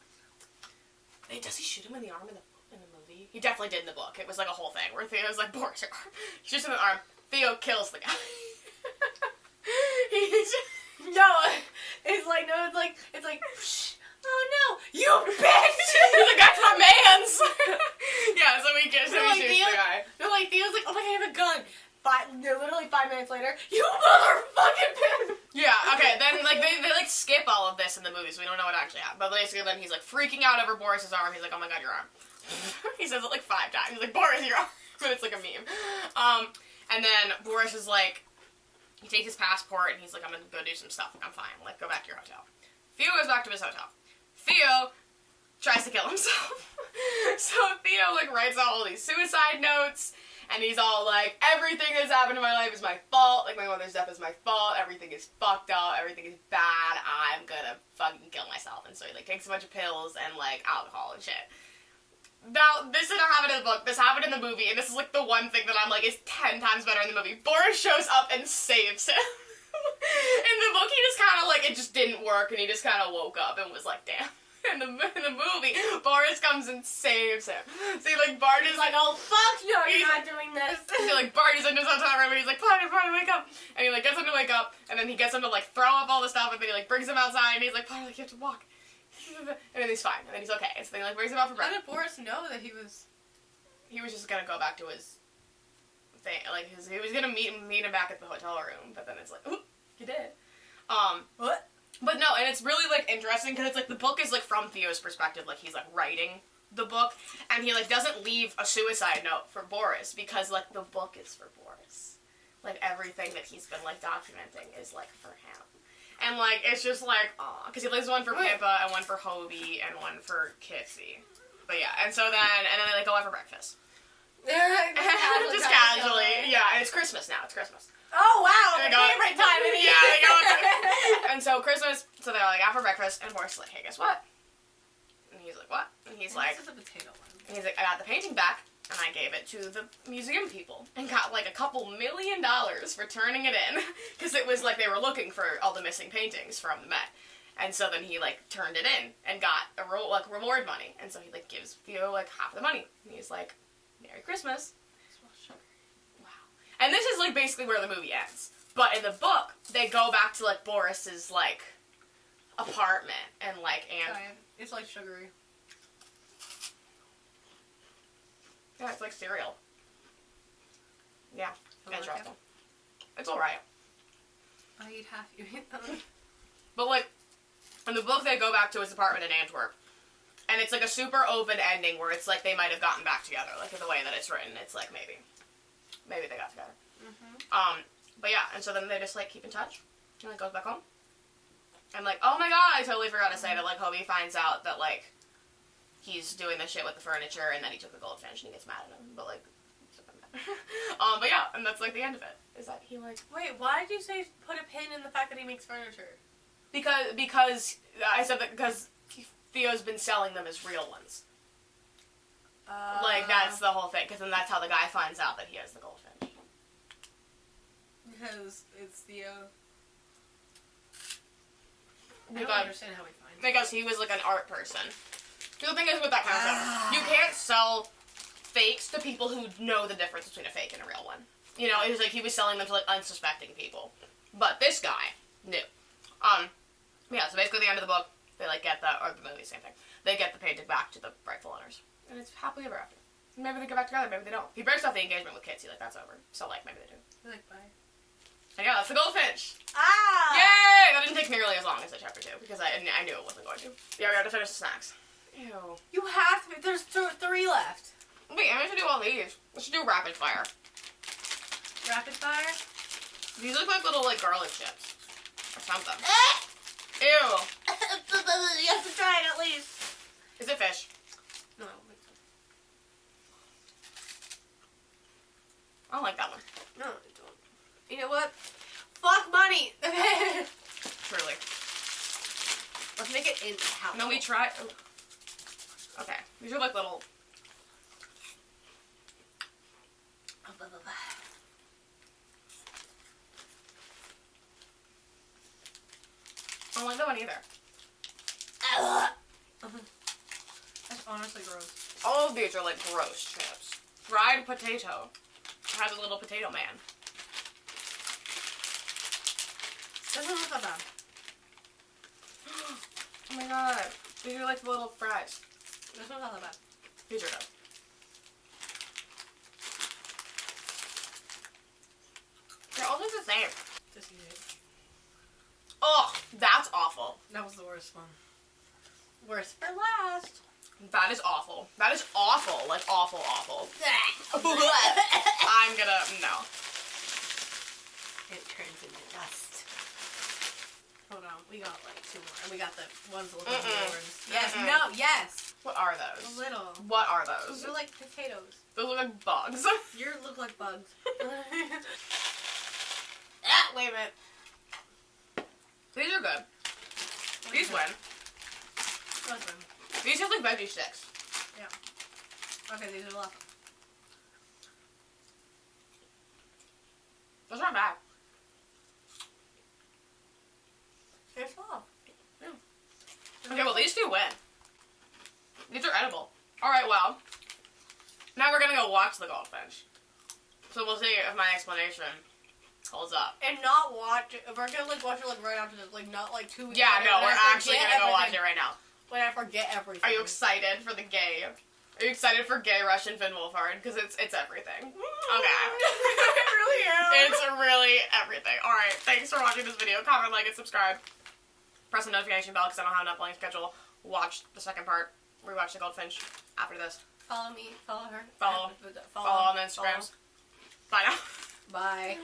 Wait, does he shoot him in the arm in the movie? He definitely did in the book. It was, like, a whole thing where Theo's like, Boris, your arm. He shoots him in the arm. Theo kills the guy. No, it's like, oh no, you bitch! The guy's my man's! Yeah, so he shoots the guy. No, like, Theo's like, oh my god, I have a gun. Literally 5 minutes later, you motherfucking bitch! Yeah, okay, then, like, they like, skip all of this in the movies. We don't know what actually happened. But basically, then he's, like, freaking out over Boris's arm. He's like, oh my god, your arm. He says it, like, 5 times. He's like, Boris, your arm. But it's, like, a meme. And then Boris is, like, he takes his passport, and he's like, I'm gonna go do some stuff. I'm fine. Like, go back to your hotel. Theo goes back to his hotel. Theo tries to kill himself. So Theo, like, writes out all these suicide notes. And he's all like, everything that's happened in my life is my fault. Like, my mother's death is my fault. Everything is fucked up. Everything is bad. I'm gonna fucking kill myself. And so he, like, takes a bunch of pills and, like, alcohol and shit. Now, this didn't happen in the book. This happened in the movie. And this is, like, the one thing that I'm like, is 10 times better in the movie. Boris shows up and saves him. In the book, he just kind of, like, it just didn't work. And he just kind of woke up and was like, damn. In the movie, Boris comes and saves him. See, like, Bart is like, oh, fuck no, you're not doing this. See, like, Bart is in his hotel room, and he's like, Barney, wake up. And he, like, gets him to wake up, and then he gets him to, like, throw up all the stuff, and then he, like, brings him outside, and he's like, Barney, like, you have to walk. And then he's fine, and then he's okay. And so then he, like, brings him out for breakfast. How did Boris know that he was... He was just gonna go back to his thing, like, he was gonna meet him back at the hotel room, but then it's like, ooh, he did. What? But no, and it's really, like, interesting, because it's, like, the book is, like, from Theo's perspective, like, he's, like, writing the book, and he, like, doesn't leave a suicide note for Boris, because, like, the book is for Boris. Like, everything that he's been, like, documenting is, like, for him. And, like, it's just, like, aw, because he leaves one for Pippa, and one for Hobie, and one for Kitsy. But, yeah, and then they, like, go out for breakfast. Just casually. Yeah, and it's Christmas now, it's Christmas. Oh, wow, my favorite time of the year. Yeah, they go. And so Christmas, so they're like out for breakfast, and Boris is like, hey, guess what? And he's like, what? And he's like, this is a potato one. And he's like, I got the painting back, and I gave it to the museum people, and got like $2 million for turning it in, because it was like they were looking for all the missing paintings from the Met. And so then he like turned it in and got reward money, and so he like gives Theo like half of the money, and he's like, Merry Christmas. And this is, like, basically where the movie ends. But in the book, they go back to, like, Boris's, like, apartment. And, like, It's, like, sugary. Yeah, it's like cereal. Yeah, Like interesting. It's alright. I eat half, you eat them. But, like, in the book, they go back to his apartment in Antwerp. And it's, like, a super open ending where it's, like, they might have gotten back together. Like, in the way that it's written, it's, like, maybe they got together. Mm-hmm. But yeah, and so then they just, like, keep in touch. And, like, goes back home. And, like, oh my god, I totally forgot to say that, like, Hobie finds out that, like, he's doing the shit with the furniture, and then he took the goldfinch, and he gets mad at him. But, like, but yeah, and that's, like, the end of it. Is that he, like... Wait, why did you say put a pin in the fact that he makes furniture? Because I said that because Theo's been selling them as real ones. Like, that's the whole thing, because then that's how the guy finds out that he has the goldfinch. Because it's Theo. I Because, don't understand how he finds it. Because he was, like, an art person. The thing is with that kind of stuff, you can't sell fakes to people who know the difference between a fake and a real one. You know, it was like he was selling them to, like, unsuspecting people. But this guy knew. Yeah, so basically at the end of the book, they, like, get or the movie, same thing. They get the painting back to the rightful owners. And it's happily ever after. Maybe they get back together, maybe they don't. He breaks off the engagement with Kitsy, like, that's over. So, like, maybe they do. Like, bye. And yeah, that's the goldfinch! Ah! Yay! That didn't take nearly as long as the chapter 2, because I knew it wasn't going to. Yeah, we have to finish the snacks. Ew. You have to, there's 3 left. Wait, I should do all these. We should do rapid fire. Rapid fire? These look like little, like, garlic chips. Or something. Ew! You have to try it at least. Is it fish? No, I don't think so. I don't like that one. No, I don't. You know what? Fuck money! Truly. Let's make it in the house. No, we try. Ooh. Okay. These are like little. I don't like that one either. That's honestly gross. All of these are like gross chips. Fried potato. It has a little potato man. Doesn't look that bad. Oh my god. These are like the little fries. This one's not that bad. These are good. They're all just the same. Just eat it. Oh, that's awful. That was the worst one. Worst for last. That is awful. That is awful. Like awful, awful. I'm gonna, no. It turns into dust. Hold on, we got like 2 more. And we got the ones that look like orange. Yes, no, yes. What are those? A little. What are those? Those are like potatoes. Those look like bugs. Yours look like bugs. Wait a minute. These are good. These win. Those win. These taste like veggie sticks. Yeah. Okay, these are left. Those aren't bad. They're soft. Yeah. Okay, well these two win. These are edible. Alright, well. Now we're gonna go watch the goldfinch. So we'll see if my explanation holds up. And not watch it. If we're gonna like watch it like right after this, like not like 2 weeks Yeah, later, no, when we're I actually forget gonna go watch everything. it right now. When I forget everything. Are you excited for the gay? Are you excited for gay Russian Finn Wolfhard? Because it's everything. Okay. I really am. It's really everything. Alright, thanks for watching this video. Comment, like, and subscribe. Press the notification bell because I don't have an uploading schedule. Watch the second part. Rewatch the goldfinch after this. Follow me. Follow her. Follow on the Instagrams. Bye now. Bye.